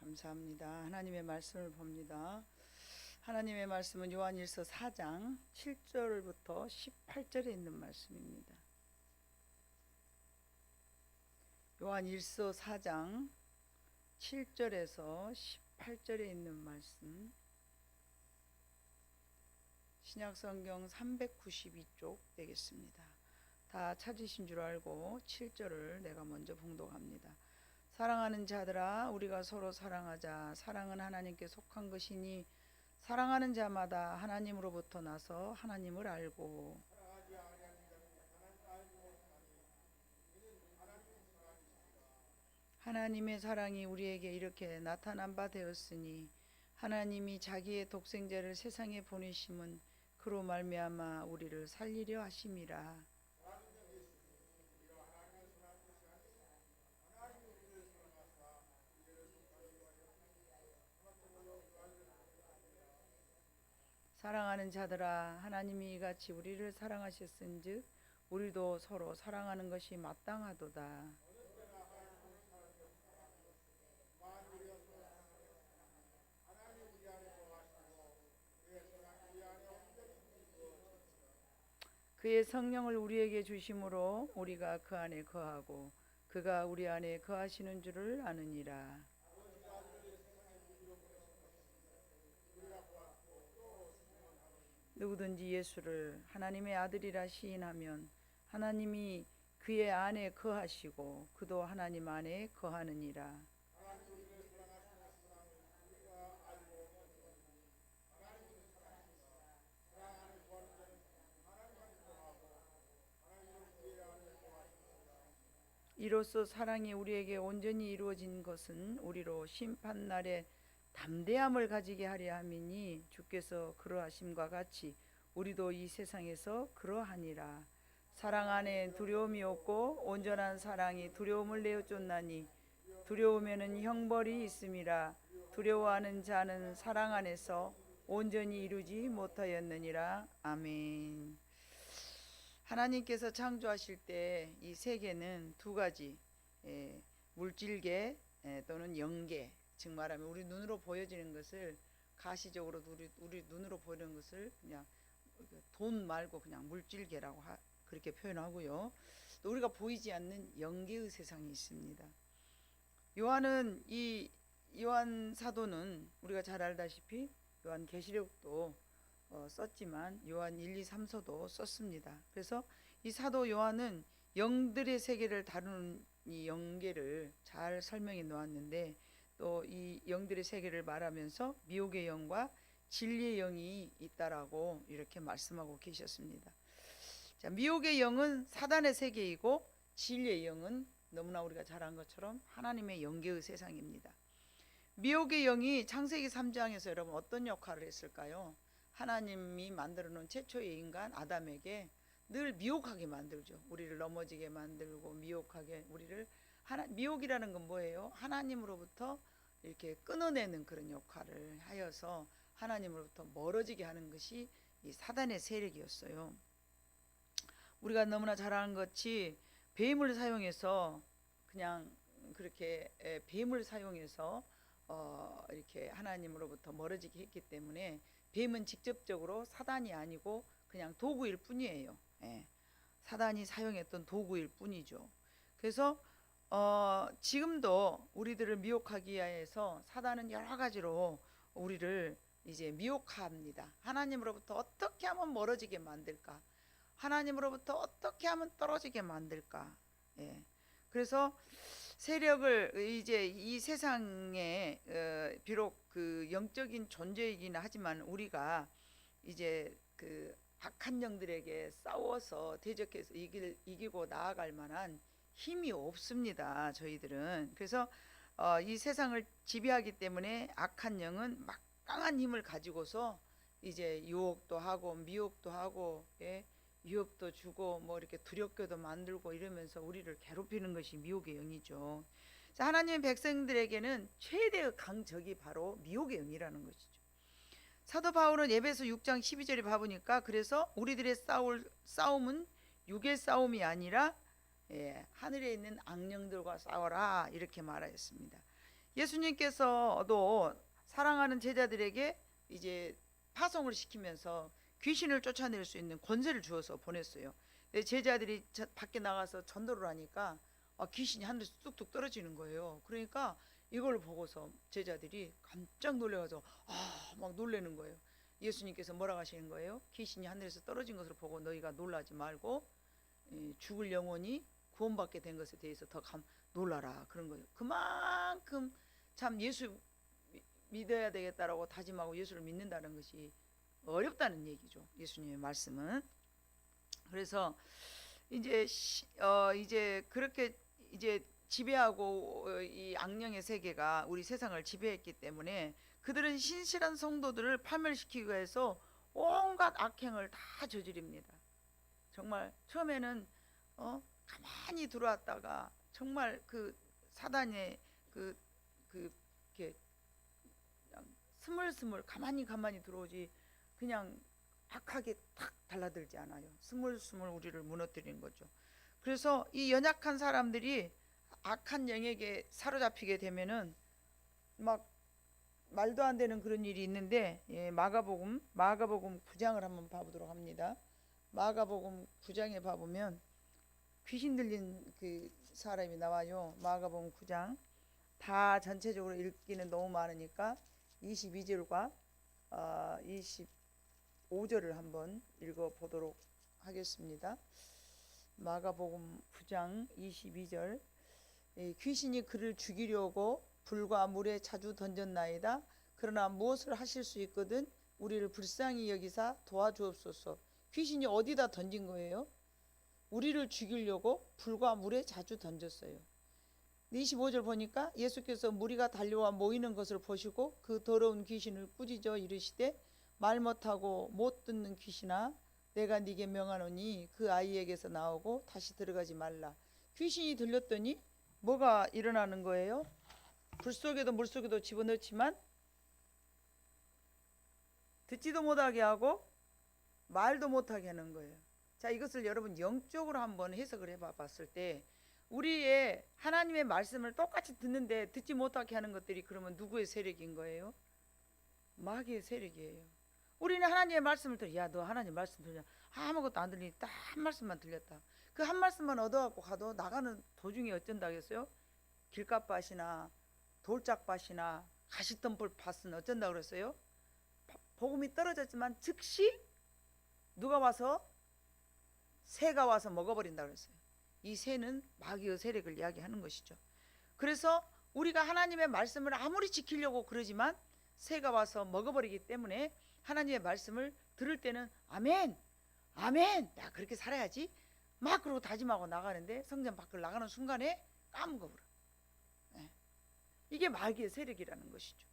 감사합니다. 하나님의 말씀을 봅니다. 하나님의 말씀은 요한일서 4장 7절부터 18절에 있는 말씀입니다. 요한일서 4장 7절에서 18절에 있는 말씀, 신약성경 392쪽 되겠습니다. 다 찾으신 줄 알고 7절을 내가 먼저 봉독합니다. 사랑하는 자들아, 우리가 서로 사랑하자. 사랑은 하나님께 속한 것이니 사랑하는 자마다 하나님으로부터 나서 하나님을 알고 하나님의 사랑이 우리에게 이렇게 나타난 바 되었으니 하나님이 자기의 독생자를 세상에 보내심은 그로 말미암아 우리를 살리려 하심이라. 사랑하는 자들아, 하나님이 이같이 우리를 사랑하셨은즉 우리도 서로 사랑하는 것이 마땅하도다. 그의 성령을 우리에게 주심으로 우리가 그 안에 거하고 그가 우리 안에 거하시는 줄을 아느니라. 누구든지 예수를 하나님의 아들이라 시인하면 하나님이 그의 안에 거하시고 그도 하나님 안에 거하느니라. 이로써 사랑이 우리에게 온전히 이루어진 것은 우리로 심판날에 담대함을 가지게 하려 함이니 주께서 그러하심과 같이 우리도 이 세상에서 그러하니라. 사랑 안에 두려움이 없고 온전한 사랑이 두려움을 내어 쫓나니 두려움에는 형벌이 있음이라. 두려워하는 자는 사랑 안에서 온전히 이루지 못하였느니라. 아멘. 하나님께서 창조하실 때 이 세계는 두 가지, 물질계 또는 영계, 즉 말하면 우리 눈으로 보여지는 것을 가시적으로 우리 눈으로 보이는 것을 그냥 돈 말고 그냥 물질계라고 그렇게 표현하고요. 또 우리가 보이지 않는 영계의 세상이 있습니다. 요한 사도는 우리가 잘 알다시피 요한 계시록도 썼지만 요한 1, 2, 3서도 썼습니다. 그래서 이 사도 요한은 영들의 세계를 다루는 이 영계를 잘 설명해 놓았는데 또 이 영들의 세계를 말하면서 미혹의 영과 진리의 영이 있다라고 이렇게 말씀하고 계셨습니다. 자, 미혹의 영은 사단의 세계이고 진리의 영은 너무나 우리가 잘 안 것처럼 하나님의 영계의 세상입니다. 미혹의 영이 창세기 3장에서 여러분 어떤 역할을 했을까요? 하나님이 만들어 놓은 최초의 인간 아담에게 늘 미혹하게 만들죠. 우리를 넘어지게 만들고 미혹하게 우리를 미혹이라는 건 뭐예요? 하나님으로부터 이렇게 끊어내는 그런 역할을 하여서 하나님으로부터 멀어지게 하는 것이 이 사단의 세력이었어요. 우리가 너무나 잘 아는 것이 뱀을 사용해서 그냥 그렇게 뱀을 사용해서 이렇게 하나님으로부터 멀어지게 했기 때문에 뱀은 직접적으로 사단이 아니고 그냥 도구일 뿐이에요. 사단이 사용했던 도구일 뿐이죠. 그래서 지금도 우리들을 미혹하기 위해서 사단은 여러 가지로 우리를 이제 미혹합니다. 하나님으로부터 어떻게 하면 멀어지게 만들까? 하나님으로부터 어떻게 하면 떨어지게 만들까? 그래서 세력을 이제 이 세상에 비록 그 영적인 존재이긴 하지만 우리가 이제 그 악한 영들에게 싸워서 대적해서 이기고 나아갈 만한 힘이 없습니다. 저희들은. 그래서 이 세상을 지배하기 때문에 악한 영은 막강한 힘을 가지고서 이제 유혹도 하고 미혹도 하고 유혹도 주고 뭐 이렇게 두렵게도 만들고 이러면서 우리를 괴롭히는 것이 미혹의 영이죠. 하나님의 백성들에게는 최대의 강적이 바로 미혹의 영이라는 것이죠. 사도 바울은 에베소 6장 12절에 봐보니까 그래서 우리들의 싸움은 육의 싸움이 아니라 하늘에 있는 악령들과 싸워라 이렇게 말하였습니다. 예수님께서도 사랑하는 제자들에게 이제 파송을 시키면서 귀신을 쫓아낼 수 있는 권세를 주어서 보냈어요. 제자들이 밖에 나가서 전도를 하니까 귀신이 하늘에서 뚝뚝 떨어지는 거예요. 그러니까 이걸 보고서 제자들이 깜짝 놀래가지고 막 놀래는 거예요. 예수님께서 뭐라고 하시는 거예요? 귀신이 하늘에서 떨어진 것을 보고 너희가 놀라지 말고 죽을 영혼이 구원받게 된 것에 대해서 더 놀라라, 그런 거예요. 그만큼 참 예수 믿어야 되겠다라고 다짐하고 예수를 믿는다는 것이 어렵다는 얘기죠, 예수님의 말씀은. 그래서 이제 그렇게 이제 지배하고 이 악령의 세계가 우리 세상을 지배했기 때문에 그들은 신실한 성도들을 파멸시키기 위해서 온갖 악행을 다 저지릅니다. 정말 처음에는 가만히 들어왔다가 정말 그 사단의 이렇게 그냥 스물스물 가만히 들어오지 그냥 악하게 탁 달라들지 않아요. 스물스물 우리를 무너뜨리는 거죠. 그래서 이 연약한 사람들이 악한 영에게 사로잡히게 되면은 막 말도 안 되는 그런 일이 있는데, 마가복음 9장을 한번 봐보도록 합니다. 마가복음 9장에 봐보면 귀신 들린 그 사람이 나와요. 마가복음 9장 다 전체적으로 읽기는 너무 많으니까 22절과 25절을 한번 읽어보도록 하겠습니다. 마가복음 9장 22절. 귀신이 그를 죽이려고 불과 물에 자주 던졌나이다. 그러나 무엇을 하실 수 있거든 우리를 불쌍히 여기사 도와주옵소서. 귀신이 어디다 던진 거예요? 우리를 죽이려고 불과 물에 자주 던졌어요. 25절 보니까 예수께서 무리가 달려와 모이는 것을 보시고 그 더러운 귀신을 꾸짖어 이르시되 말 못하고 못 듣는 귀신아, 내가 네게 명하노니 그 아이에게서 나오고 다시 들어가지 말라. 귀신이 들렸더니 뭐가 일어나는 거예요? 불 속에도 물 속에도 집어넣지만 듣지도 못하게 하고 말도 못하게 하는 거예요. 자, 이것을 여러분 영적으로 한번 해석을 해봤을 때 우리의 하나님의 말씀을 똑같이 듣는데 듣지 못하게 하는 것들이 그러면 누구의 세력인 거예요? 마귀의 세력이에요. 우리는 하나님의 말씀을 들어, 야, 너 하나님 말씀 들려? 아무것도 안 들리니 딱 한 말씀만 들렸다. 그 한 말씀만 얻어갖고 가도 나가는 도중에 어쩐다 하겠어요? 길가밭이나 돌짝밭이나 가시덤불 밭은 어쩐다 그랬어요? 복음이 떨어졌지만 즉시 누가 와서 새가 와서 먹어버린다 그랬어요. 이 새는 마귀의 세력을 이야기하는 것이죠. 그래서 우리가 하나님의 말씀을 아무리 지키려고 그러지만 새가 와서 먹어버리기 때문에 하나님의 말씀을 들을 때는 아멘, 아멘, 나 그렇게 살아야지 막 그러고 다짐하고 나가는데 성전 밖을 나가는 순간에 까먹어버려. 이게 마귀의 세력이라는 것이죠.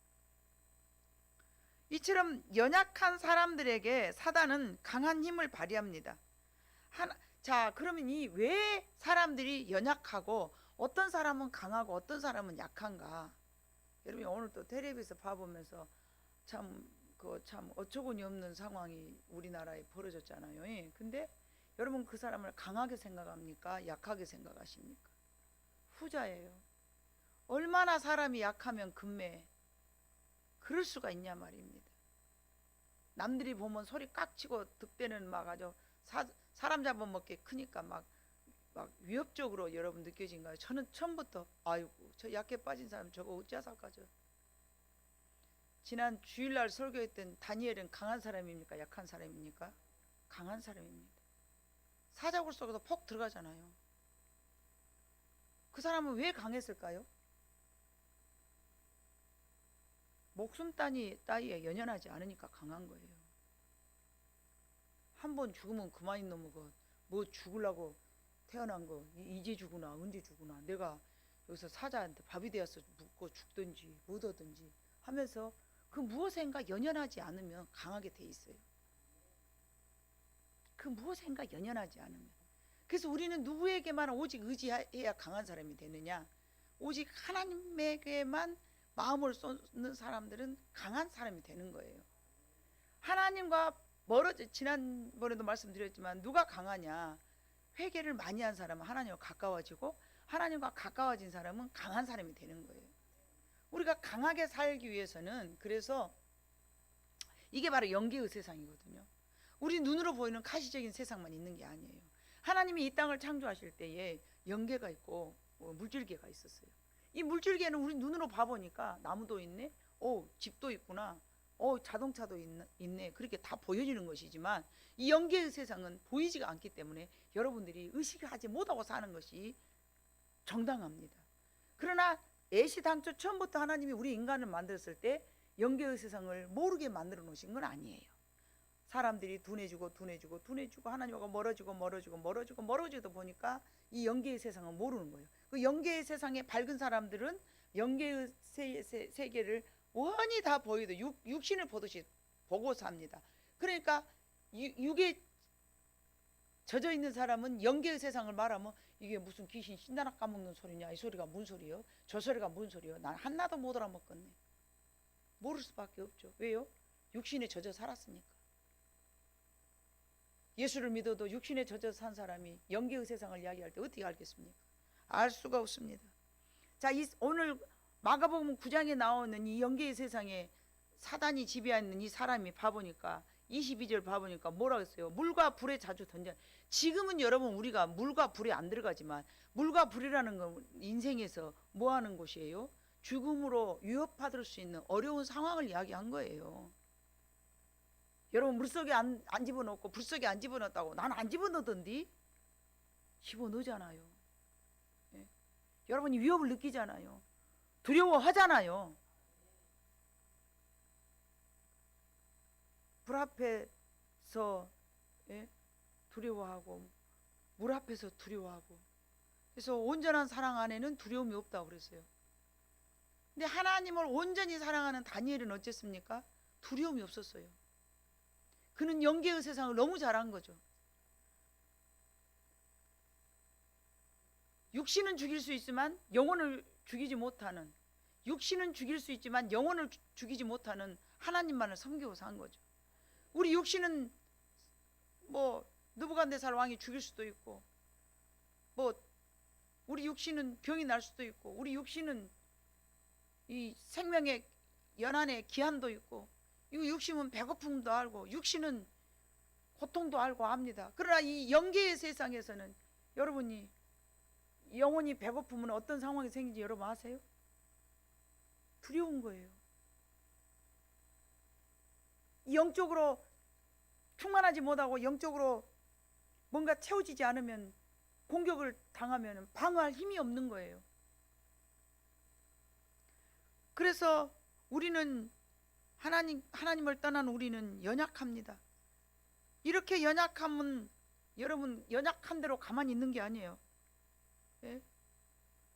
이처럼 연약한 사람들에게 사단은 강한 힘을 발휘합니다. 자, 그러면 이 왜 사람들이 연약하고 어떤 사람은 강하고 어떤 사람은 약한가? 여러분이 오늘 또 텔레비에서 봐보면서 참 어처구니 없는 상황이 우리나라에 벌어졌잖아요. 근데 여러분 그 사람을 강하게 생각합니까? 약하게 생각하십니까? 후자예요. 얼마나 사람이 약하면 금매 그럴 수가 있냐 말입니다. 남들이 보면 소리 깍치고 득대는 막 아주 사람 잡아먹게 크니까 막 위협적으로 여러분 느껴진 거예요. 저는 처음부터 아이고 저 약해 빠진 사람 저거 어찌하살까죠. 지난 주일날 설교했던 다니엘은 강한 사람입니까? 약한 사람입니까? 강한 사람입니다. 사자굴 속에도 폭 들어가잖아요. 그 사람은 왜 강했을까요? 목숨 따위에 연연하지 않으니까 강한 거예요. 한 번 죽으면 그만인 놈은 뭐 죽으려고 태어난 거 이제 죽으나 언제 죽으나 내가 여기서 사자한테 밥이 되어서 묻고 죽든지 묻어든지 하면서 그 무엇인가 연연하지 않으면 강하게 돼 있어요. 그 무엇인가 연연하지 않으면. 그래서 우리는 누구에게만 오직 의지해야 강한 사람이 되느냐? 오직 하나님에게만 마음을 쏟는 사람들은 강한 사람이 되는 거예요. 하나님과 지난번에도 말씀드렸지만 누가 강하냐? 회개를 많이 한 사람은 하나님과 가까워지고 하나님과 가까워진 사람은 강한 사람이 되는 거예요. 우리가 강하게 살기 위해서는, 그래서 이게 바로 영계의 세상이거든요. 우리 눈으로 보이는 가시적인 세상만 있는 게 아니에요. 하나님이 이 땅을 창조하실 때에 영계가 있고 물질계가 있었어요. 이 물질계는 우리 눈으로 봐보니까 나무도 있네, 집도 있구나, 자동차도 있네, 그렇게 다 보여지는 것이지만 이 영계의 세상은 보이지가 않기 때문에 여러분들이 의식하지 못하고 사는 것이 정당합니다. 그러나 애시당초 처음부터 하나님이 우리 인간을 만들었을 때 영계의 세상을 모르게 만들어 놓으신 건 아니에요. 사람들이 둔해지고 하나님과 멀어지다 보니까 이 영계의 세상은 모르는 거예요. 그 영계의 세상에 밝은 사람들은 영계의 세계를 원히 다 보이도 육신을 보듯이 보고 삽니다. 그러니까 육에 젖어 있는 사람은 영계의 세상을 말하면 이게 무슨 귀신 신나락 까먹는 소리냐, 이 소리가 뭔 소리요, 저 소리가 뭔 소리요, 난 하나도 못 알아먹겠네. 모를 수밖에 없죠. 왜요? 육신에 젖어 살았으니까. 예수를 믿어도 육신에 젖어 산 사람이 영계의 세상을 이야기할 때 어떻게 알겠습니까? 알 수가 없습니다. 자, 오늘 마가복음 9장에 나오는 이 영계의 세상에 사단이 지배하는 이 사람이 봐보니까 22절 봐보니까 뭐라고 했어요? 물과 불에 자주 던져. 지금은 여러분 우리가 물과 불에 안 들어가지만 물과 불이라는 건 인생에서 뭐 하는 곳이에요? 죽음으로 위협받을 수 있는 어려운 상황을 이야기한 거예요. 여러분 물속에 안 집어넣고 불속에 안 집어넣었다고 난 안 집어넣던디? 집어넣잖아요. 예? 여러분이 위협을 느끼잖아요. 두려워하잖아요. 불 앞에서 두려워하고 물 앞에서 두려워하고. 그래서 온전한 사랑 안에는 두려움이 없다고 그랬어요. 근데 하나님을 온전히 사랑하는 다니엘은 어쨌습니까? 두려움이 없었어요. 그는 영계의 세상을 너무 잘한 거죠. 육신은 죽일 수 있지만 영혼을 죽이지 못하는, 육신은 죽일 수 있지만 영혼을 죽이지 못하는 하나님만을 섬기고 산 거죠. 우리 육신은 뭐 느부갓네살 왕이 죽일 수도 있고, 뭐 우리 육신은 병이 날 수도 있고, 우리 육신은 이 생명의 연한의 기한도 있고, 이 육신은 배고픔도 알고, 육신은 고통도 알고 합니다. 그러나 이 영계의 세상에서는 여러분이 영혼이 배고프면 어떤 상황이 생기는지 여러분 아세요? 두려운 거예요. 영적으로 충만하지 못하고 영적으로 뭔가 채워지지 않으면, 공격을 당하면 방어할 힘이 없는 거예요. 그래서 우리는 하나님을 떠난 우리는 연약합니다. 이렇게 연약하면 여러분 연약한 대로 가만히 있는 게 아니에요. 예?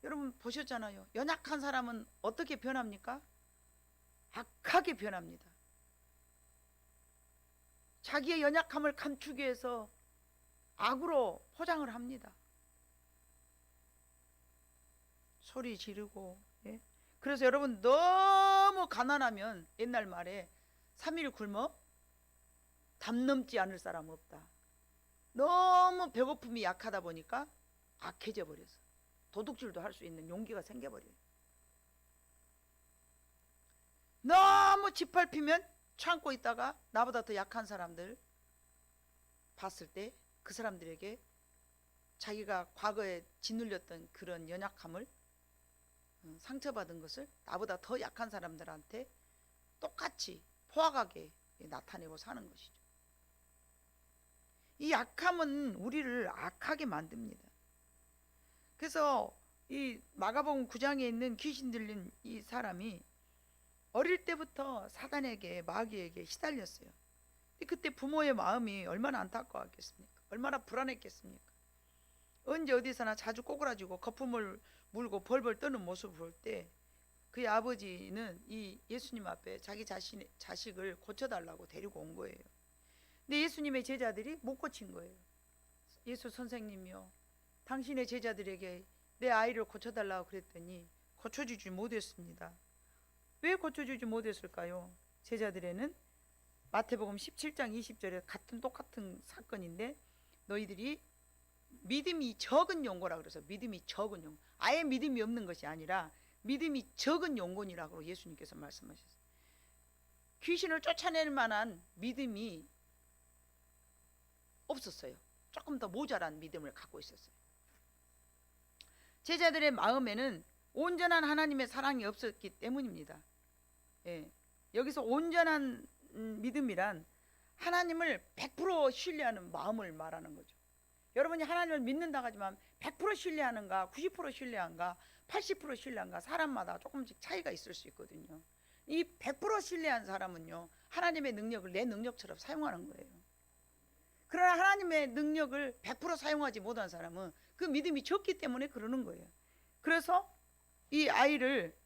여러분 보셨잖아요. 연약한 사람은 어떻게 변합니까? 악하게 변합니다. 자기의 연약함을 감추기 위해서 악으로 포장을 합니다. 소리 지르고. 그래서 여러분 너무 가난하면 옛날 말에 3일 굶어 담 넘지 않을 사람 없다. 너무 배고픔이 약하다 보니까 악해져 버려서 도둑질도 할 수 있는 용기가 생겨버려요. 너무 짓밟히면 참고 있다가 나보다 더 약한 사람들 봤을 때 그 사람들에게 자기가 과거에 짓눌렸던 그런 연약함을, 상처받은 것을 나보다 더 약한 사람들한테 똑같이 포악하게 나타내고 사는 것이죠. 이 약함은 우리를 악하게 만듭니다. 그래서 이 마가복음 9장에 있는 귀신 들린 이 사람이 어릴 때부터 사단에게, 마귀에게 시달렸어요. 그때 부모의 마음이 얼마나 안타까웠겠습니까? 얼마나 불안했겠습니까? 언제 어디서나 자주 꼬꾸라지고 거품을 물고 벌벌 떠는 모습을 볼 때 그의 아버지는 이 예수님 앞에 자기 자식을 고쳐달라고 데리고 온 거예요. 근데 예수님의 제자들이 못 고친 거예요. 예수 선생님이요, 당신의 제자들에게 내 아이를 고쳐달라고 그랬더니 고쳐주지 못했습니다. 왜 고쳐주지 못했을까요? 제자들에는 마태복음 17장 20절에 똑같은 사건인데, 너희들이 믿음이 적은 용고라 그래서, 믿음이 적은 용고, 아예 믿음이 없는 것이 아니라 믿음이 적은 영혼이라고 예수님께서 말씀하셨어요. 귀신을 쫓아낼 만한 믿음이 없었어요. 조금 더 모자란 믿음을 갖고 있었어요. 제자들의 마음에는 온전한 하나님의 사랑이 없었기 때문입니다. 예, 여기서 온전한 믿음이란 하나님을 100% 신뢰하는 마음을 말하는 거죠. 여러분이 하나님을 믿는다 하지만 100% 신뢰하는가, 90% 신뢰한가, 80% 신뢰한가, 사람마다 조금씩 차이가 있을 수 있거든요. 이 100% 신뢰한 사람은요, 하나님의 능력을 내 능력처럼 사용하는 거예요. 그러나 하나님의 능력을 100% 사용하지 못한 사람은 그 믿음이 적기 때문에 그러는 거예요. 그래서 이 아이를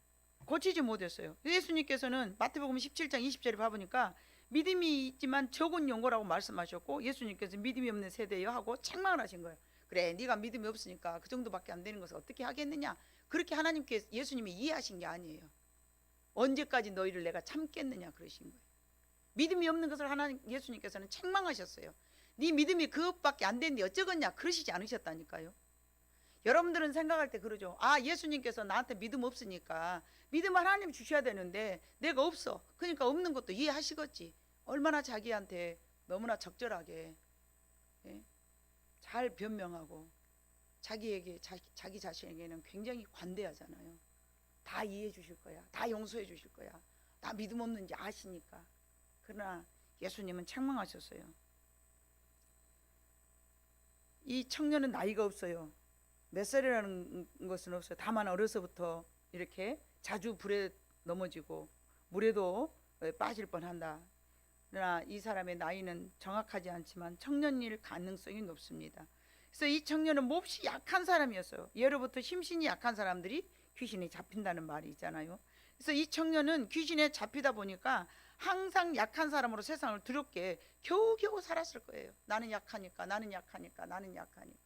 고치지 못했어요. 예수님께서는 마태복음 17장 20절에 봐보니까 믿음이 있지만 적은 용고라고 말씀하셨고, 예수님께서 믿음이 없는 세대여 하고 책망을 하신 거예요. 그래, 네가 믿음이 없으니까 그 정도밖에 안 되는 것을 어떻게 하겠느냐, 그렇게 하나님께 예수님이 이해하신 게 아니에요. 언제까지 너희를 내가 참겠느냐 그러신 거예요. 믿음이 없는 것을 하나님 예수님께서는 책망하셨어요. 네 믿음이 그것밖에 안 되는데 어쩌겠냐 그러시지 않으셨다니까요. 여러분들은 생각할 때 그러죠. 아, 예수님께서 나한테 믿음 없으니까 믿음 하나님 주셔야 되는데 내가 없어, 그러니까 없는 것도 이해하시겠지. 얼마나 자기한테 너무나 적절하게, 예? 잘 변명하고 자기에게 자기 자신에게는 굉장히 관대하잖아요. 다 이해해 주실 거야, 다 용서해 주실 거야, 나 믿음 없는지 아시니까. 그러나 예수님은 책망하셨어요. 이 청년은 나이가 없어요. 몇 살이라는 것은 없어요. 다만 어려서부터 이렇게 자주 불에 넘어지고 물에도 빠질 뻔한다. 그러나 이 사람의 나이는 정확하지 않지만 청년일 가능성이 높습니다. 그래서 이 청년은 몹시 약한 사람이었어요. 예로부터 심신이 약한 사람들이 귀신에 잡힌다는 말이 있잖아요. 그래서 이 청년은 귀신에 잡히다 보니까 항상 약한 사람으로 세상을 두렵게 겨우겨우 살았을 거예요. 나는 약하니까, 나는 약하니까, 나는 약하니까.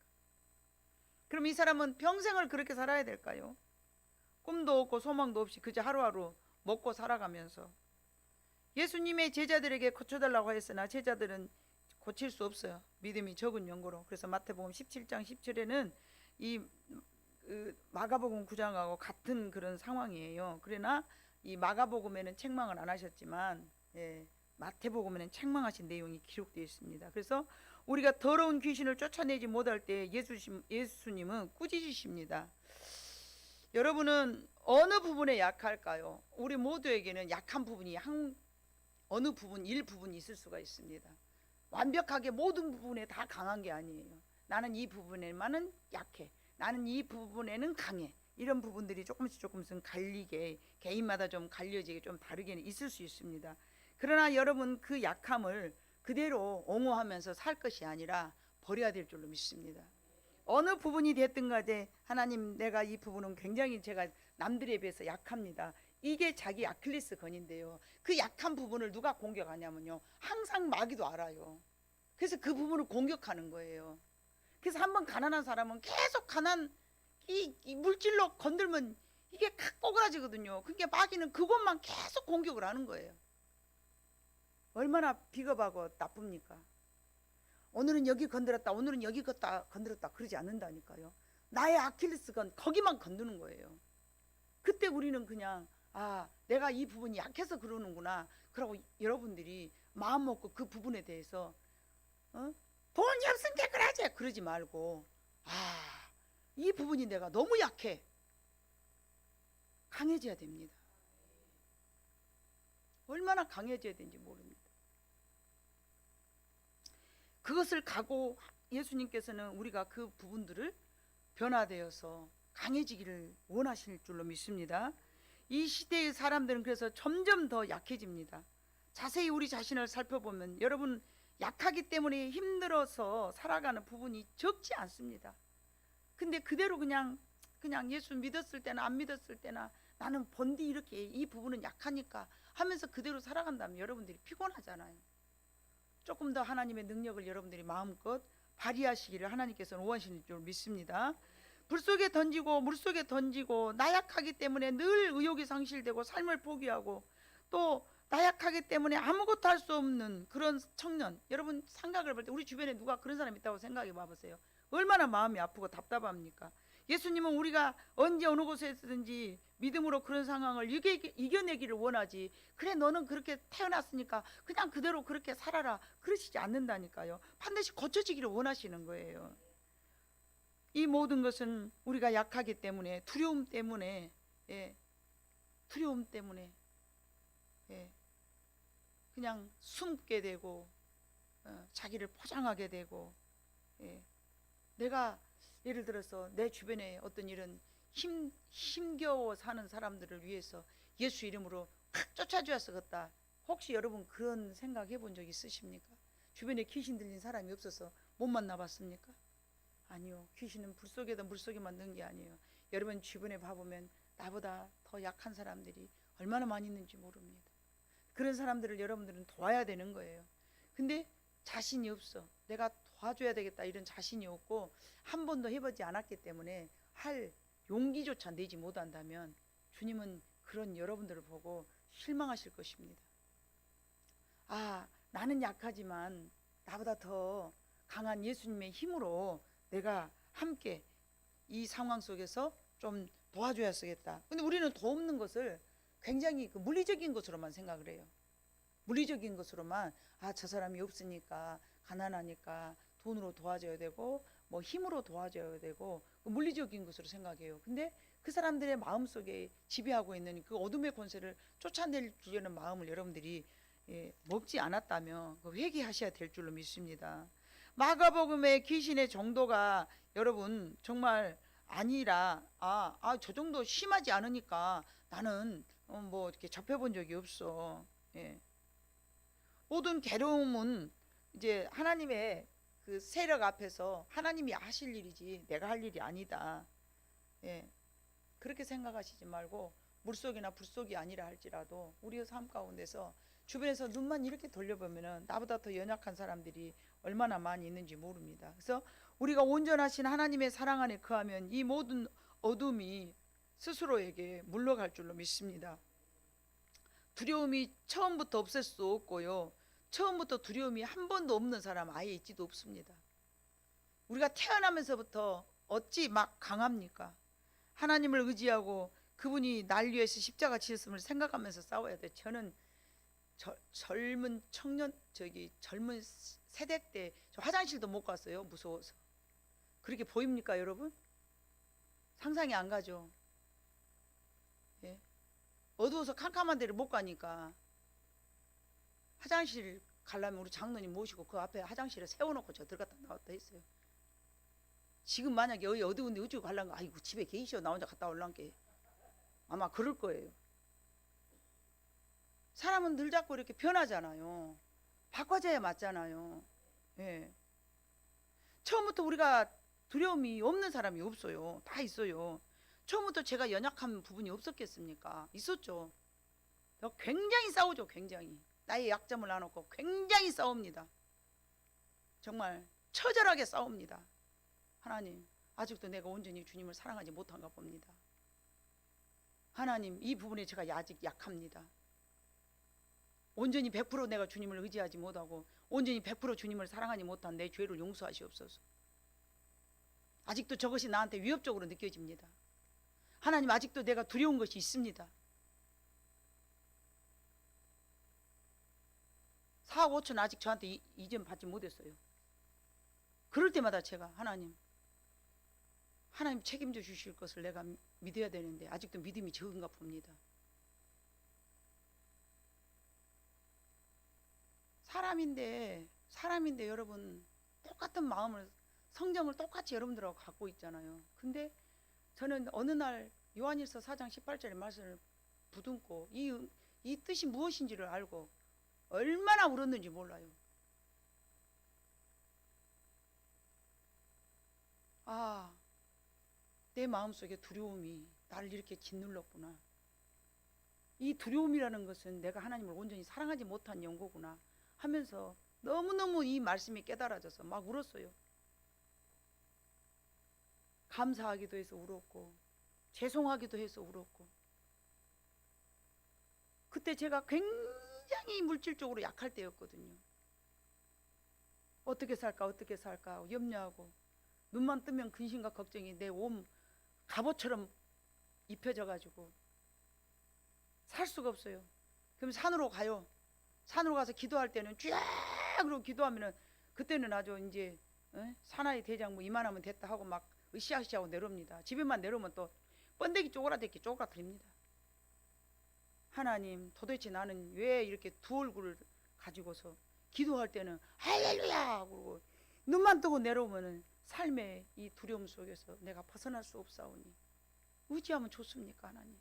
그럼 이 사람은 평생을 그렇게 살아야 될까요? 꿈도 없고 소망도 없이 그저 하루하루 먹고 살아가면서 예수님의 제자들에게 고쳐달라고 했으나 제자들은 고칠 수 없어요. 믿음이 적은 연고로. 그래서 마태복음 17장 17에는 이 마가복음 9장하고 같은 그런 상황이에요. 그러나 이 마가복음에는 책망을 안 하셨지만, 예, 마태복음에는 책망하신 내용이 기록되어 있습니다. 그래서 우리가 더러운 귀신을 쫓아내지 못할 때 예수님은 꾸짖으십니다. 여러분은 어느 부분에 약할까요? 우리 모두에게는 약한 부분이 어느 부분, 일부분이 있을 수가 있습니다. 완벽하게 모든 부분에 다 강한 게 아니에요. 나는 이 부분에만은 약해, 나는 이 부분에는 강해. 이런 부분들이 조금씩 갈리게, 개인마다 좀 갈려지게 좀 다르게 있을 수 있습니다. 그러나 여러분, 그 약함을 그대로 옹호하면서 살 것이 아니라 버려야 될 줄로 믿습니다. 어느 부분이 됐든 간에 하나님, 내가 이 부분은 굉장히 제가 남들에 비해서 약합니다. 이게 자기 아킬레스건인데요. 그 약한 부분을 누가 공격하냐면요, 항상 마귀도 알아요. 그래서 그 부분을 공격하는 거예요. 그래서 한번 가난한 사람은 계속 이 물질로 건들면 이게 꼬그라지거든요. 그러니까 마귀는 그것만 계속 공격을 하는 거예요. 얼마나 비겁하고 나쁩니까? 오늘은 여기 건드렸다, 오늘은 여기 건드렸다 그러지 않는다니까요. 나의 아킬레스건 거기만 건드는 거예요. 그때 우리는 그냥, 아, 내가 이 부분이 약해서 그러는구나. 그러고 여러분들이 마음 먹고 그 부분에 대해서 돈이 없으니까 그러지 그러지 말고, 아, 이 부분이 내가 너무 약해, 강해져야 됩니다. 얼마나 강해져야 되는지 모릅니다. 그것을 가고 예수님께서는 우리가 그 부분들을 변화되어서 강해지기를 원하실 줄로 믿습니다. 이 시대의 사람들은 그래서 점점 더 약해집니다. 자세히 우리 자신을 살펴보면 여러분, 약하기 때문에 힘들어서 살아가는 부분이 적지 않습니다. 근데 그대로 그냥 예수 믿었을 때나 안 믿었을 때나 나는 본디 이렇게 이 부분은 약하니까 하면서 그대로 살아간다면 여러분들이 피곤하잖아요. 조금 더 하나님의 능력을 여러분들이 마음껏 발휘하시기를 하나님께서는 원하시는 줄 믿습니다. 불 속에 던지고 물 속에 던지고 나약하기 때문에 늘 의욕이 상실되고 삶을 포기하고 또 나약하기 때문에 아무것도 할 수 없는 그런 청년, 여러분 생각을 볼 때 우리 주변에 누가 그런 사람 있다고 생각해 봐보세요. 얼마나 마음이 아프고 답답합니까? 예수님은 우리가 언제 어느 곳에서든지 믿음으로 그런 상황을 이겨내기를 원하지, 그래 너는 그렇게 태어났으니까 그냥 그대로 그렇게 살아라, 그러시지 않는다니까요. 반드시 고쳐지기를 원하시는 거예요. 이 모든 것은 우리가 약하기 때문에, 두려움 때문에, 두려움 때문에 그냥 숨게 되고, 자기를 포장하게 되고, 내가 예를 들어서 내 주변에 어떤 이런 힘겨워 사는 사람들을 위해서 예수 이름으로 확 쫓아주었었겠다. 혹시 여러분 그런 생각 해본 적 있으십니까? 주변에 귀신 들린 사람이 없어서 못 만나봤습니까? 아니요. 귀신은 불 속에다 물 속에만 넣은 게 아니에요. 여러분 주변에 봐보면 나보다 더 약한 사람들이 얼마나 많이 있는지 모릅니다. 그런 사람들을 여러분들은 도와야 되는 거예요. 근데 자신이 없어. 내가 도와줘야 되겠다 이런 자신이 없고 한 번도 해보지 않았기 때문에 할 용기조차 내지 못한다면 주님은 그런 여러분들을 보고 실망하실 것입니다. 아, 나는 약하지만 나보다 더 강한 예수님의 힘으로 내가 함께 이 상황 속에서 좀 도와줘야 쓰겠다. 근데 우리는 도움는 것을 굉장히 그 물리적인 것으로만 생각을 해요. 물리적인 것으로만, 아, 저 사람이 없으니까, 가난하니까 돈으로 도와줘야 되고 뭐 힘으로 도와줘야 되고, 물리적인 것으로 생각해요. 근데 그 사람들의 마음속에 지배하고 있는 그 어둠의 권세를 쫓아내려는 마음을 여러분들이 먹지 않았다면 회개하셔야 될 줄로 믿습니다. 마가복음의 귀신의 정도가 여러분 정말 아니라, 저 정도 심하지 않으니까 나는 뭐 이렇게 접해본 적이 없어. 모든 괴로움은 이제 하나님의 그 세력 앞에서 하나님이 하실 일이지 내가 할 일이 아니다. 그렇게 생각하시지 말고, 물속이나 불속이 아니라 할지라도 우리의 삶 가운데서 주변에서 눈만 이렇게 돌려보면은 나보다 더 연약한 사람들이 얼마나 많이 있는지 모릅니다. 그래서 우리가 온전하신 하나님의 사랑 안에 거하면 이 모든 어둠이 스스로에게 물러갈 줄로 믿습니다. 두려움이 처음부터 없을 수 없고요, 처음부터 두려움이 한 번도 없는 사람 아예 있지도 없습니다. 우리가 태어나면서부터 어찌 막 강합니까? 하나님을 의지하고 그분이 날 위해서 십자가 지셨음을 생각하면서 싸워야 돼. 저는 젊은 청년, 젊은 세대 때 저 화장실도 못 갔어요. 무서워서. 그렇게 보입니까 여러분? 상상이 안 가죠. 어두워서 캄캄한 데를 못 가니까 화장실 가려면 우리 장로님 모시고 그 앞에 화장실에 세워놓고 저 들어갔다 나왔다 했어요. 지금 만약에 어두운데 어쩌고 가려면 아이고 집에 계시오, 나 혼자 갔다 올란게, 아마 그럴 거예요. 사람은 늘 자꾸 이렇게 변하잖아요. 바꿔져야 맞잖아요. 처음부터 우리가 두려움이 없는 사람이 없어요. 다 있어요. 처음부터 제가 연약한 부분이 없었겠습니까? 있었죠. 굉장히 싸우죠. 굉장히 나의 약점을 안놓고 굉장히 싸웁니다. 정말 처절하게 싸웁니다. 하나님, 아직도 내가 온전히 주님을 사랑하지 못한가 봅니다. 하나님, 이 부분에 제가 아직 약합니다. 온전히 100% 내가 주님을 의지하지 못하고 온전히 100% 주님을 사랑하지 못한 내 죄를 용서하시옵소서. 아직도 저것이 나한테 위협적으로 느껴집니다. 하나님, 아직도 내가 두려운 것이 있습니다. 4억 5천 아직 저한테 이전 받지 못했어요. 그럴 때마다 제가 하나님 책임져 주실 것을 내가 믿어야 되는데 아직도 믿음이 적은가 봅니다. 사람인데 여러분 똑같은 마음을, 성경을 똑같이 여러분들하고 갖고 있잖아요. 근데 저는 어느 날 요한일서 4장 18절의 말씀을 부둥고 이 뜻이 무엇인지를 알고 얼마나 울었는지 몰라요. 내 마음속에 두려움이 나를 이렇게 짓눌렀구나. 이 두려움이라는 것은 내가 하나님을 온전히 사랑하지 못한 연고구나 하면서 너무너무 이 말씀이 깨달아져서 막 울었어요. 감사하기도 해서 울었고 죄송하기도 해서 울었고, 그때 제가 굉장히 굉장히 물질적으로 약할 때였거든요. 어떻게 살까 하고 염려하고 눈만 뜨면 근심과 걱정이 내 몸 갑옷처럼 입혀져 가지고 살 수가 없어요. 그럼 산으로 가요. 산으로 가서 기도할 때는 쫙 그러고 기도하면은 그때는 아주 이제 사나이 대장 뭐 이만하면 됐다 하고 막 으쌰으쌰하고 내려옵니다. 집에만 내려오면 또 번데기 쪼그라들입니다. 하나님, 도대체 나는 왜 이렇게 두 얼굴을 가지고서 기도할 때는 할렐루야 그러고 눈만 뜨고 내려오면은 삶의 이 두려움 속에서 내가 벗어날 수 없사오니 의지하면 좋습니까 하나님?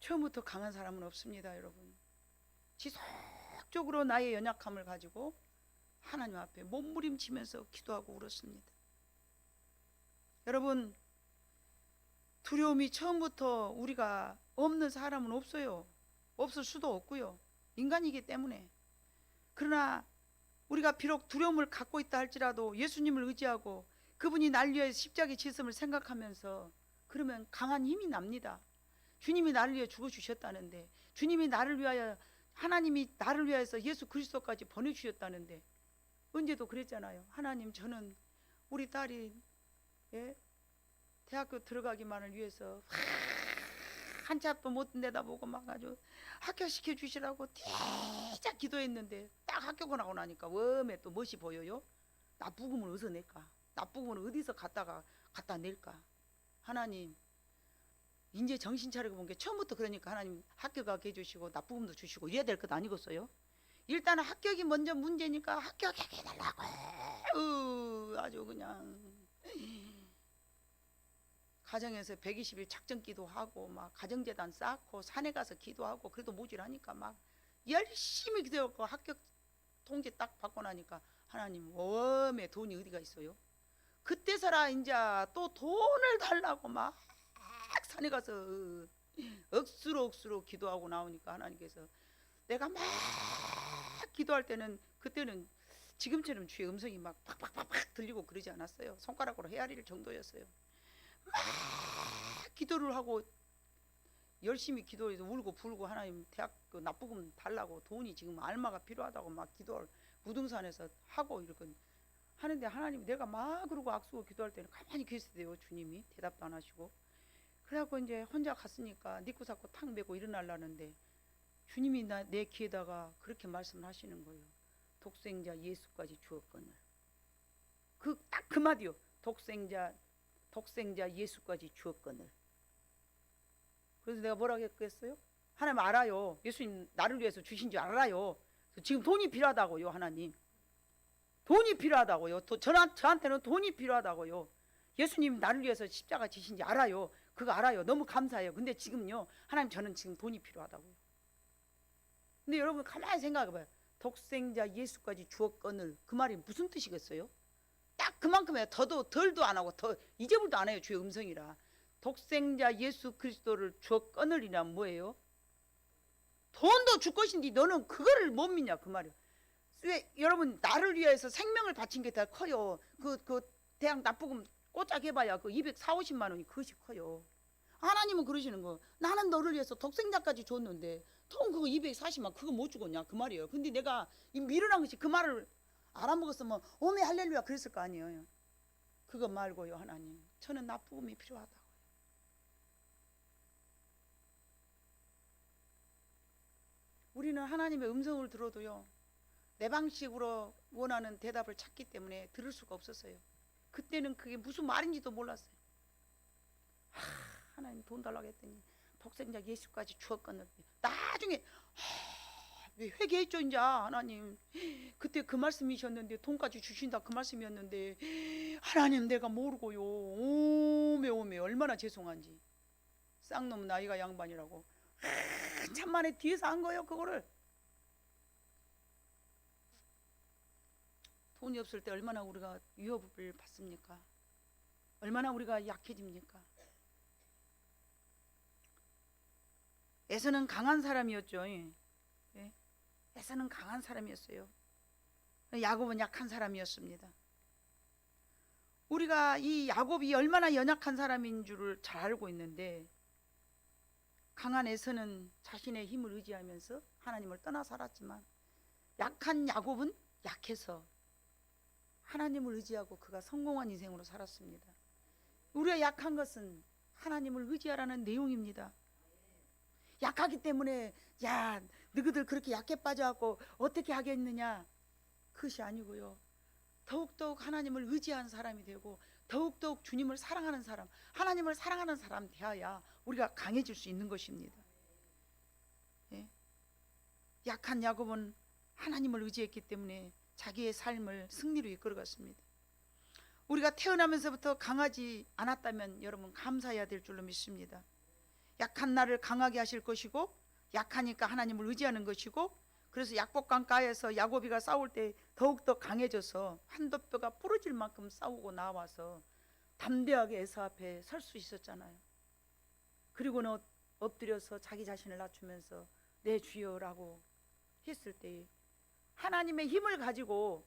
처음부터 강한 사람은 없습니다 여러분. 지속적으로 나의 연약함을 가지고 하나님 앞에 몸부림치면서 기도하고 울었습니다. 여러분, 두려움이 처음부터 우리가 없는 사람은 없어요. 없을 수도 없고요. 인간이기 때문에. 그러나 우리가 비록 두려움을 갖고 있다 할지라도 예수님을 의지하고 그분이 날 위해 십자가에 지으심을 생각하면서 그러면 강한 힘이 납니다. 주님이 나를 위해 죽어주셨다는데, 주님이 나를 위하여, 하나님이 나를 위하여서 예수 그리스도까지 보내주셨다는데, 언제도 그랬잖아요. 하나님, 저는 우리 딸이 대학교 들어가기만을 위해서 한 짝도 못 내다보고 막 아주 합격시켜 주시라고 대작 기도했는데 딱 합격을 하고 나니까 웜에 또 멋이 보여요. 나쁘금을 어디서 낼까? 나쁘금을 어디서 갖다 낼까? 하나님, 이제 정신 차리고 본 게 처음부터 그러니까 하나님 합격하게 해주시고 나쁘금도 주시고 이래야 될 것 아니겠어요? 일단은 합격이 먼저 문제니까 합격하게 해달라고. 아주 그냥 가정에서 120일 작전 기도하고 막 가정재단 쌓고 산에 가서 기도하고 그래도 모질하니까 막 열심히 기도하고 합격 통지 딱 받고 나니까 하나님 웜에 돈이 어디가 있어요? 그때서라 이제 또 돈을 달라고 막 산에 가서 억수로 기도하고 나오니까 하나님께서 내가 막 기도할 때는 그때는 지금처럼 주의 음성이 막 팍팍팍팍 들리고 그러지 않았어요. 손가락으로 헤아릴 정도였어요. 막 기도를 하고 열심히 기도해서 울고 불고 하나님 대학 그 납부금 달라고 돈이 지금 얼마가 필요하다고 막 기도를 무등산에서 하고 이렇게 하는데 하나님 내가 막 그러고 악수고 기도할 때는 가만히 계시대요. 주님이 대답도 안 하시고. 그래갖고 이제 혼자 갔으니까 니꾸 잡고 탁 메고 일어나려는데 주님이 내 귀에다가 그렇게 말씀을 하시는 거예요. 독생자 예수까지 주었거늘. 딱 그 마디요. 독생자 예수까지 주었거늘. 그래서 내가 뭐라고 했겠어요? 하나님 알아요. 예수님 나를 위해서 주신 줄 알아요. 지금 돈이 필요하다고요. 하나님 돈이 필요하다고요. 저한테는 돈이 필요하다고요. 예수님 나를 위해서 십자가 지신지 알아요. 그거 알아요. 너무 감사해요. 근데 지금요 하나님 저는 지금 돈이 필요하다고요. 근데 여러분 가만히 생각해봐요. 독생자 예수까지 주었거늘 그 말이 무슨 뜻이겠어요? 딱 그만큼이에요. 덜도 안 하고 더 이제부터 안 해요. 주의 음성이라. 독생자 예수 그리스도를 주었거늘이란 뭐예요? 돈도 줄 것인데 너는 그거를 못 믿냐 그 말이에요. 왜 여러분 나를 위해서 생명을 바친 게 더 커요. 그 대학 납부금 꼬짝 해봐야 그 240~50만 원이 그것이 커요. 하나님은 그러시는 거. 나는 너를 위해서 독생자까지 줬는데 통 그거 240만 그거 못 주겠냐 그 말이에요. 근데 내가 이 미련한 것이 그 말을 알아먹었으면 오메 할렐루야 그랬을 거 아니에요. 그거 말고요. 하나님 저는 납부금이 필요하다고요. 우리는 하나님의 음성을 들어도요 내 방식으로 원하는 대답을 찾기 때문에 들을 수가 없었어요. 그때는 그게 무슨 말인지도 몰랐어요. 하나님 돈 달라고 했더니 독생자 예수까지 주었거늘. 나중에 회개했죠 이제. 하나님 그때 그 말씀이셨는데 돈까지 주신다 그 말씀이었는데 하나님 내가 모르고요 오메 얼마나 죄송한지. 쌍놈 나이가 양반이라고 한참만에 뒤에서 한 거예요 그거를. 돈이 없을 때 얼마나 우리가 위협을 받습니까? 얼마나 우리가 약해집니까? 에서는 강한 사람이었죠. 예? 에서는 강한 사람이었어요. 야곱은 약한 사람이었습니다. 우리가 이 야곱이 얼마나 연약한 사람인 줄을 잘 알고 있는데 강한 에서는 자신의 힘을 의지하면서 하나님을 떠나 살았지만 약한 야곱은 약해서 하나님을 의지하고 그가 성공한 인생으로 살았습니다. 우리가 약한 것은 하나님을 의지하라는 내용입니다. 약하기 때문에 야 너희들 그렇게 약해 빠져갖고 어떻게 하겠느냐, 그것이 아니고요. 더욱더욱 하나님을 의지하는 사람이 되고 더욱더욱 주님을 사랑하는 사람, 하나님을 사랑하는 사람 되어야 우리가 강해질 수 있는 것입니다. 예? 약한 야곱은 하나님을 의지했기 때문에 자기의 삶을 승리로 이끌어갔습니다. 우리가 태어나면서부터 강하지 않았다면 여러분 감사해야 될 줄로 믿습니다. 약한 나를 강하게 하실 것이고 약하니까 하나님을 의지하는 것이고, 그래서 약복강가에서 야곱이가 싸울 때 더욱더 강해져서 한돛뼈가 부러질 만큼 싸우고 나와서 담대하게 에서 앞에 설 수 있었잖아요. 그리고는 엎드려서 자기 자신을 낮추면서 내 주여라고 했을 때 하나님의 힘을 가지고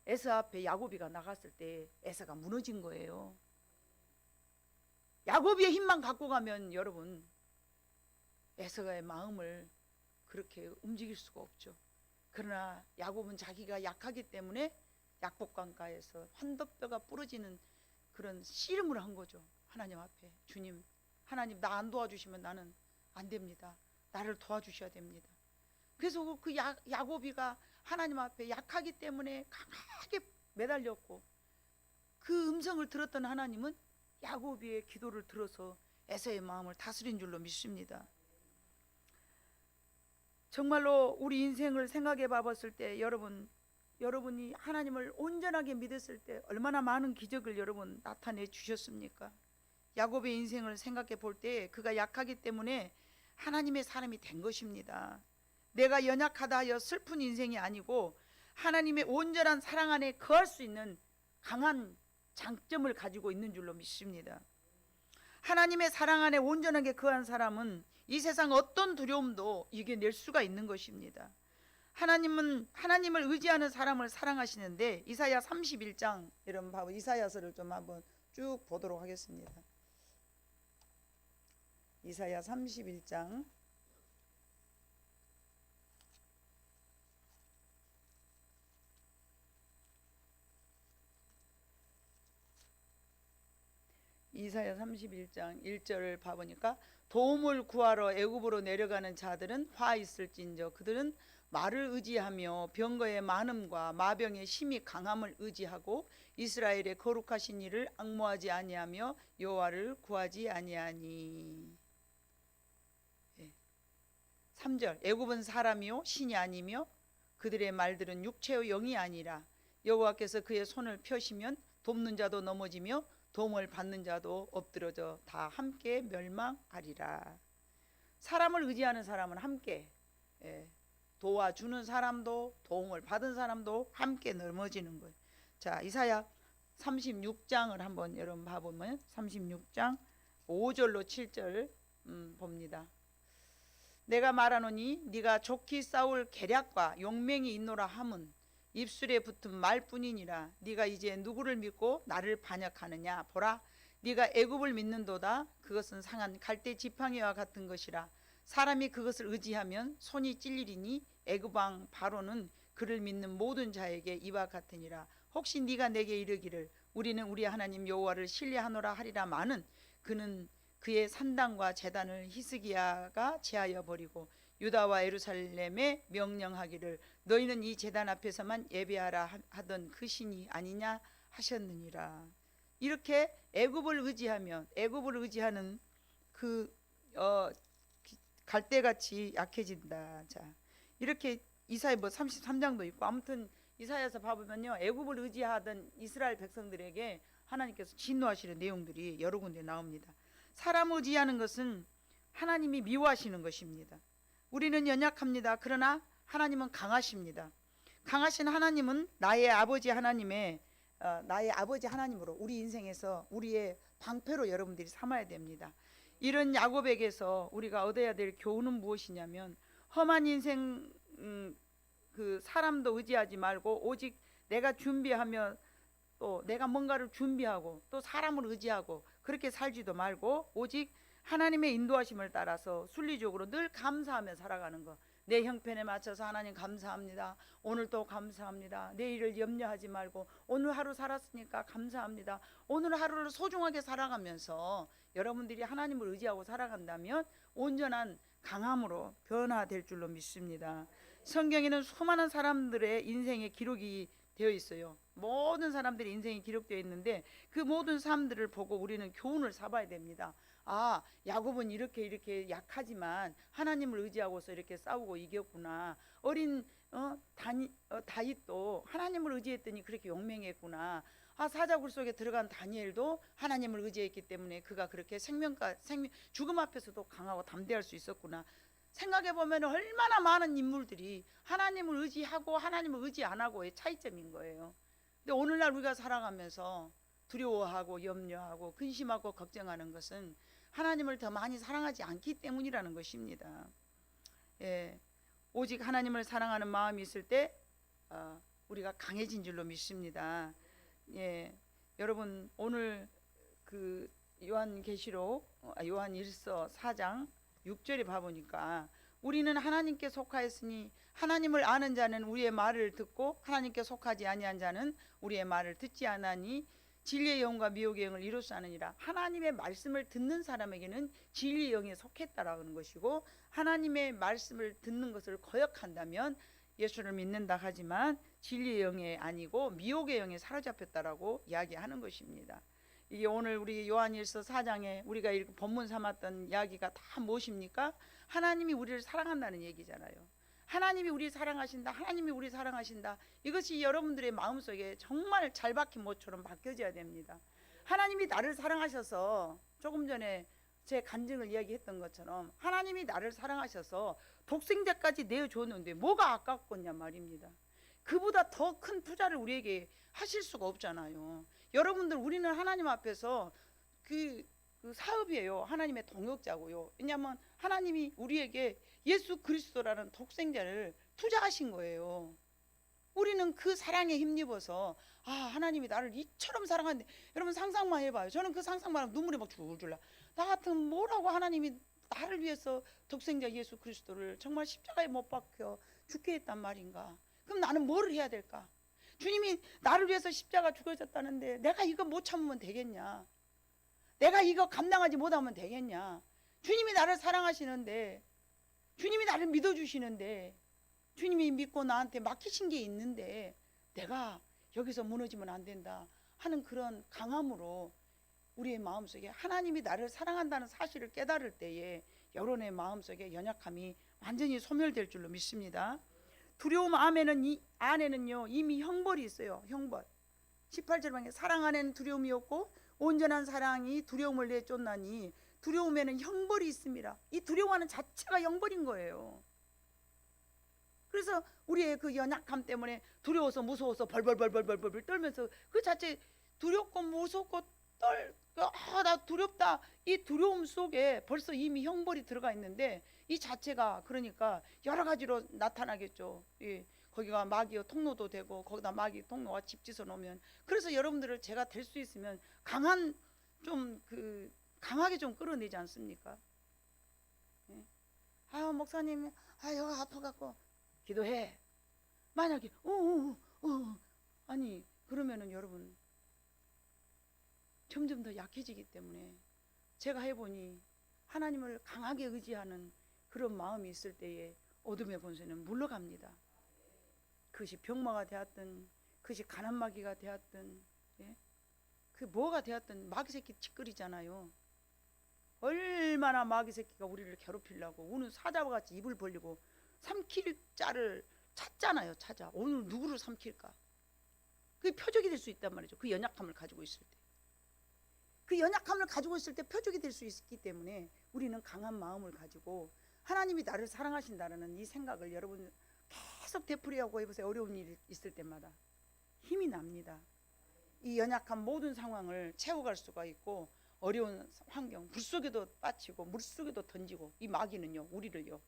에서 앞에 야곱이가 나갔을 때 에서가 무너진 거예요. 야곱의 힘만 갖고 가면 여러분 에서의 마음을 그렇게 움직일 수가 없죠. 그러나 야곱은 자기가 약하기 때문에 약복강가에서 환도뼈가 부러지는 그런 씨름을 한 거죠. 하나님 앞에, 주님, 하나님 나 안 도와주시면 나는 안 됩니다. 나를 도와주셔야 됩니다. 그래서 그 야곱이가 하나님 앞에 약하기 때문에 강하게 매달렸고, 그 음성을 들었던 하나님은 야곱이의 기도를 들어서 에서의 마음을 다스린 줄로 믿습니다. 정말로 우리 인생을 생각해 봐봤을 때 여러분이 하나님을 온전하게 믿었을 때 얼마나 많은 기적을 여러분 나타내 주셨습니까? 야곱의 인생을 생각해 볼 때 그가 약하기 때문에 하나님의 사람이 된 것입니다. 내가 연약하다 하여 슬픈 인생이 아니고 하나님의 온전한 사랑 안에 거할 수 있는 강한 장점을 가지고 있는 줄로 믿습니다. 하나님의 사랑 안에 온전하게 거한 사람은 이 세상 어떤 두려움도 이겨낼 수가 있는 것입니다. 하나님은 하나님을 의지하는 사람을 사랑하시는데 이사야 31장, 여러분 봐보 이사야서를 좀 한번 쭉 보도록 하겠습니다. 이사야 31장 이사야 31장 1절을 봐보니까 도움을 구하러 애굽으로 내려가는 자들은 화 있을진저 그들은 말을 의지하며 병거의 많음과 마병의 심히 강함을 의지하고 이스라엘의 거룩하신 이를 앙모하지 아니하며 여호와를 구하지 아니하니. 3절 애굽은 사람이요 신이 아니며 그들의 말들은 육체의 영이 아니라 여호와께서 그의 손을 펴시면 돕는 자도 넘어지며 도움을 받는 자도 엎드러져 다 함께 멸망하리라. 사람을 의지하는 사람은 함께 도와주는 사람도 도움을 받은 사람도 함께 넘어지는 거예요. 자, 이사야 36장을 한번 여러분 봐보면 36장 5절로 7절 봅니다. 내가 말하노니 네가 좋게 싸울 계략과 용맹이 있노라 함은 입술에 붙은 말뿐이니라. 네가 이제 누구를 믿고 나를 반역하느냐. 보라, 네가 애굽을 믿는도다. 그것은 상한 갈대 지팡이와 같은 것이라. 사람이 그것을 의지하면 손이 찔리리니 애굽 왕 바로는 그를 믿는 모든 자에게 이와 같으니라. 혹시 네가 내게 이르기를 우리는 우리 하나님 여호와를 신뢰하노라 하리라마는 그는 그의 산당과 제단을 히스기야가 제하여 버리고 유다와 예루살렘에 명령하기를 너희는 이 제단 앞에서만 예배하라 하던 그 신이 아니냐 하셨느니라. 이렇게 애굽을 의지하는 그 갈대같이 약해진다. 자, 이렇게 이사야 33장도 있고 아무튼 이사야서 봐보면요 애굽을 의지하던 이스라엘 백성들에게 하나님께서 진노하시는 내용들이 여러 군데 나옵니다. 사람 의지하는 것은 하나님이 미워하시는 것입니다. 우리는 연약합니다. 그러나 하나님은 강하십니다. 강하신 하나님은 나의 아버지 하나님으로 우리 인생에서 우리의 방패로 여러분들이 삼아야 됩니다. 이런 야곱에게서 우리가 얻어야 될 교훈은 무엇이냐면 험한 인생 그 사람도 의지하지 말고 오직 내가 준비하며 또 내가 뭔가를 준비하고 또 사람을 의지하고 그렇게 살지도 말고 오직 하나님의 인도하심을 따라서 순리적으로 늘 감사하며 살아가는 것. 내 형편에 맞춰서 하나님 감사합니다. 오늘 또 감사합니다. 내일을 염려하지 말고 오늘 하루 살았으니까 감사합니다. 오늘 하루를 소중하게 살아가면서 여러분들이 하나님을 의지하고 살아간다면 온전한 강함으로 변화될 줄로 믿습니다. 성경에는 수많은 사람들의 인생의 기록이 되어 있어요. 모든 사람들의 인생이 기록되어 있는데 그 모든 사람들을 보고 우리는 교훈을 삼아야 됩니다. 아, 야곱은 이렇게 약하지만 하나님을 의지하고서 이렇게 싸우고 이겼구나. 어린 다윗도 하나님을 의지했더니 그렇게 용맹했구나. 아, 사자굴 속에 들어간 다니엘도 하나님을 의지했기 때문에 그가 그렇게 죽음 앞에서도 강하고 담대할 수 있었구나. 생각해 보면 얼마나 많은 인물들이 하나님을 의지하고 하나님을 의지 안 하고의 차이점인 거예요. 근데 오늘날 우리가 살아가면서 두려워하고 염려하고 근심하고 걱정하는 것은 하나님을 더 많이 사랑하지 않기 때문이라는 것입니다. 예, 오직 하나님을 사랑하는 마음이 있을 때 우리가 강해진 줄로 믿습니다. 예, 여러분 오늘 그 요한계시록 요한일서 4장 6절에 봐보니까 우리는 하나님께 속하였으니 하나님을 아는 자는 우리의 말을 듣고 하나님께 속하지 아니한 자는 우리의 말을 듣지 아나니 진리의 영과 미혹의 영을 이루지 않으니라. 하나님의 말씀을 듣는 사람에게는 진리의 영에 속했다라는 것이고, 하나님의 말씀을 듣는 것을 거역한다면 예수를 믿는다 하지만 진리의 영이 아니고 미혹의 영에 사로잡혔다라고 이야기하는 것입니다. 이게 오늘 우리 요한일서 4장에 우리가 본문 삼았던 이야기가 다 무엇입니까? 하나님이 우리를 사랑한다는 얘기잖아요. 하나님이 우리 사랑하신다, 하나님이 우리 사랑하신다. 이것이 여러분들의 마음속에 정말 잘 박힌 못처럼 바뀌어져야 됩니다. 하나님이 나를 사랑하셔서, 조금 전에 제 간증을 이야기했던 것처럼 하나님이 나를 사랑하셔서 독생자까지 내어줬는데 뭐가 아깝겠냐 말입니다. 그보다 더 큰 투자를 우리에게 하실 수가 없잖아요. 여러분들, 우리는 하나님 앞에서 그 사업이에요. 하나님의 동역자고요. 왜냐하면 하나님이 우리에게 예수 그리스도라는 독생자를 투자하신 거예요. 우리는 그 사랑에 힘입어서 하나님이 나를 이처럼 사랑하는데, 여러분 상상만 해봐요. 저는 그 상상만 하면 눈물이 막 줄줄 나. 나 같으면 뭐라고 하나님이 나를 위해서 독생자 예수 그리스도를 정말 십자가에 못 박혀 죽게 했단 말인가. 그럼 나는 뭐를 해야 될까? 주님이 나를 위해서 십자가 죽어졌다는데 내가 이거 못 참으면 되겠냐? 내가 이거 감당하지 못하면 되겠냐? 주님이 나를 사랑하시는데, 주님이 나를 믿어주시는데, 주님이 믿고 나한테 맡기신 게 있는데 내가 여기서 무너지면 안 된다 하는 그런 강함으로 우리의 마음속에 하나님이 나를 사랑한다는 사실을 깨달을 때에 여러분의 마음속에 연약함이 완전히 소멸될 줄로 믿습니다. 두려움 안에는요 이미 형벌이 있어요. 형벌. 18절에 사랑 안에는 두려움이 없고 온전한 사랑이 두려움을 내쫓나니 두려움에는 형벌이 있습니다. 이 두려워하는 자체가 형벌인 거예요. 그래서 우리의 그 연약함 때문에 두려워서 무서워서 벌벌벌 떨면서 그 자체 두렵고 무섭고 나 두렵다, 이 두려움 속에 벌써 이미 형벌이 들어가 있는데 이 자체가 그러니까 여러 가지로 나타나겠죠. 거기가 마귀의 통로도 되고 거기다 마귀 통로와 집 짓어 놓으면, 그래서 여러분들을 제가 될 수 있으면 강하게 좀 끌어내지 않습니까? 목사님 여기 아파갖고 기도해. 만약에 아니 그러면은 여러분 점점 더 약해지기 때문에, 제가 해보니 하나님을 강하게 의지하는 그런 마음이 있을 때에 어둠의 권세는 물러갑니다. 그것이 병마가 되었든 그것이 가난마귀가 되었든 그 뭐가 되었든 마귀 새끼 짓거리잖아요. 얼마나 마귀 새끼가 우리를 괴롭히려고 오늘 사자와 같이 입을 벌리고 삼킬 자를 찾잖아요. 찾아. 오늘 누구를 삼킬까? 그게 표적이 될 수 있단 말이죠. 그 연약함을 가지고 있을 때. 그 연약함을 가지고 있을 때 표적이 될 수 있기 때문에 우리는 강한 마음을 가지고 하나님이 나를 사랑하신다는 이 생각을 여러분 계속 되풀이하고 해보세요. 어려운 일 있을 때마다 힘이 납니다. 이 연약한 모든 상황을 채워갈 수가 있고, 어려운 환경, 불 속에도 빠치고 물 속에도 던지고, 이 마귀는요 우리를요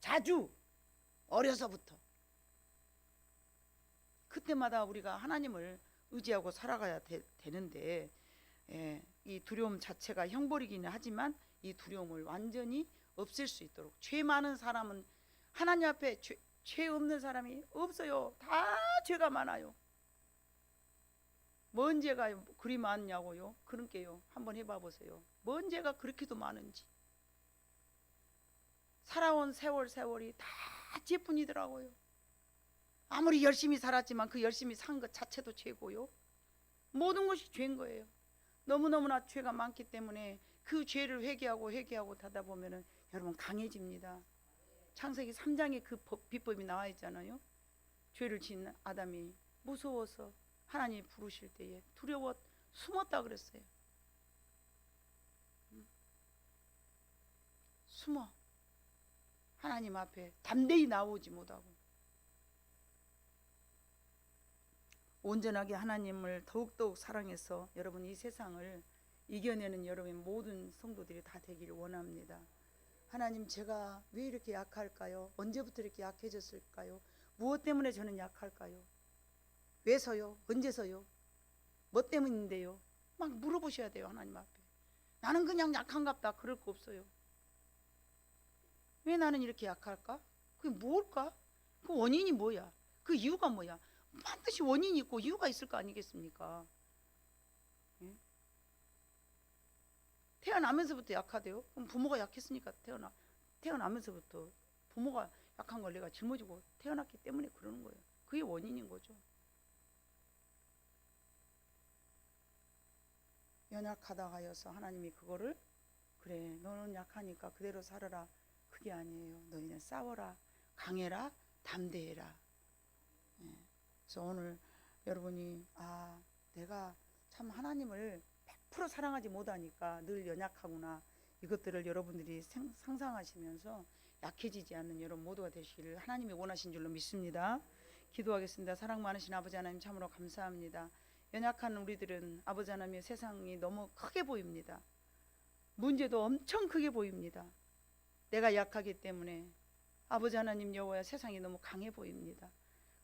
자주 어려서부터 그때마다 우리가 하나님을 의지하고 살아가야 되는데, 이 두려움 자체가 형벌이기는 하지만 이 두려움을 완전히 없앨 수 있도록, 죄 많은 사람은 하나님 앞에 죄 없는 사람이 없어요. 다 죄가 많아요. 뭔 죄가 그리 많냐고요? 그런게요. 한번 해봐 보세요. 뭔 죄가 그렇게도 많은지. 살아온 세월이 다 죄뿐이더라고요. 아무리 열심히 살았지만 그 열심히 산 것 자체도 죄고요. 모든 것이 죄인 거예요. 너무너무나 죄가 많기 때문에 그 죄를 회개하고 하다 보면은 여러분 강해집니다. 창세기 3장에 그 비법이 나와 있잖아요. 죄를 지은 아담이 무서워서 하나님 부르실 때에 두려워 숨었다 그랬어요. 숨어. 하나님 앞에 담대히 나오지 못하고 온전하게 하나님을 더욱더욱 사랑해서 여러분 이 세상을 이겨내는 여러분의 모든 성도들이 다 되기를 원합니다. 하나님, 제가 왜 이렇게 약할까요? 언제부터 이렇게 약해졌을까요? 무엇 때문에 저는 약할까요? 왜서요? 언제서요? 뭐 때문인데요? 막 물어보셔야 돼요. 하나님 앞에. 나는 그냥 약한갑다 그럴 거 없어요. 왜 나는 이렇게 약할까? 그게 뭘까? 그 원인이 뭐야? 그 이유가 뭐야? 반드시 원인이 있고 이유가 있을 거 아니겠습니까? 예? 태어나면서부터 약하대요? 그럼 부모가 약했으니까 태어나면서부터 부모가 약한 걸 내가 짊어지고 태어났기 때문에 그러는 거예요. 그게 원인인 거죠. 연약하다 하여서 하나님이 그거를 그래 너는 약하니까 그대로 살아라, 그게 아니에요. 너희는 싸워라, 강해라, 담대해라. 그래서 오늘 여러분이 내가 참 하나님을 100% 사랑하지 못하니까 늘 연약하구나, 이것들을 여러분들이 상상하시면서 약해지지 않는 여러분 모두가 되시기를 하나님이 원하신 줄로 믿습니다. 기도하겠습니다. 사랑 많으신 아버지 하나님, 참으로 감사합니다. 연약한 우리들은 아버지 하나님의 세상이 너무 크게 보입니다. 문제도 엄청 크게 보입니다. 내가 약하기 때문에 아버지 하나님 여호와의 세상이 너무 강해 보입니다.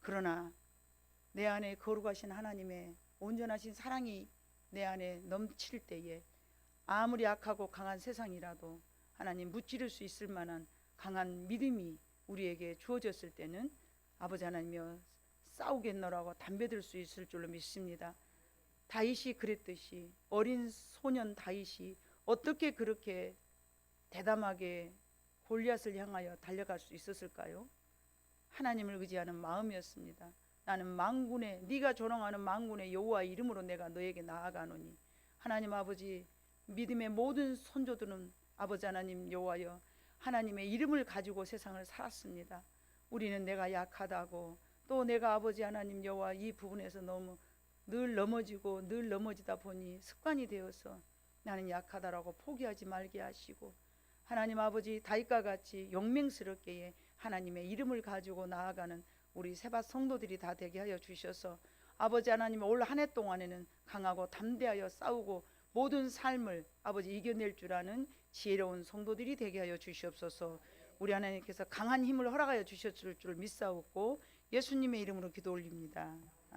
그러나 내 안에 거룩하신 하나님의 온전하신 사랑이 내 안에 넘칠 때에 아무리 약하고 강한 세상이라도 하나님 무찌를 수 있을 만한 강한 믿음이 우리에게 주어졌을 때는 아버지 하나님이여 싸우겠노라고 담배들 수 있을 줄로 믿습니다. 다윗이 그랬듯이 어린 소년 다윗이 어떻게 그렇게 대담하게 골리앗을 향하여 달려갈 수 있었을까요? 하나님을 의지하는 마음이었습니다. 나는 만군의 네가 조롱하는 만군의 여호와 이름으로 내가 너에게 나아가노니. 하나님 아버지, 믿음의 모든 선조들은 아버지 하나님 여호와여 하나님의 이름을 가지고 세상을 살았습니다. 우리는 내가 약하다고, 또 내가 아버지 하나님 여호와 이 부분에서 너무 늘 넘어지다 보니 습관이 되어서 나는 약하다라고 포기하지 말게 하시고, 하나님 아버지 다윗과 같이 용맹스럽게 하나님의 이름을 가지고 나아가는 우리 세바 성도들이 다 되게 하여 주셔서 아버지 하나님 올 한 해 동안에는 강하고 담대하여 싸우고 모든 삶을 아버지 이겨낼 줄 아는 지혜로운 성도들이 되게 하여 주시옵소서. 우리 하나님께서 강한 힘을 허락하여 주셨을 줄 믿사옵고 예수님의 이름으로 기도 올립니다.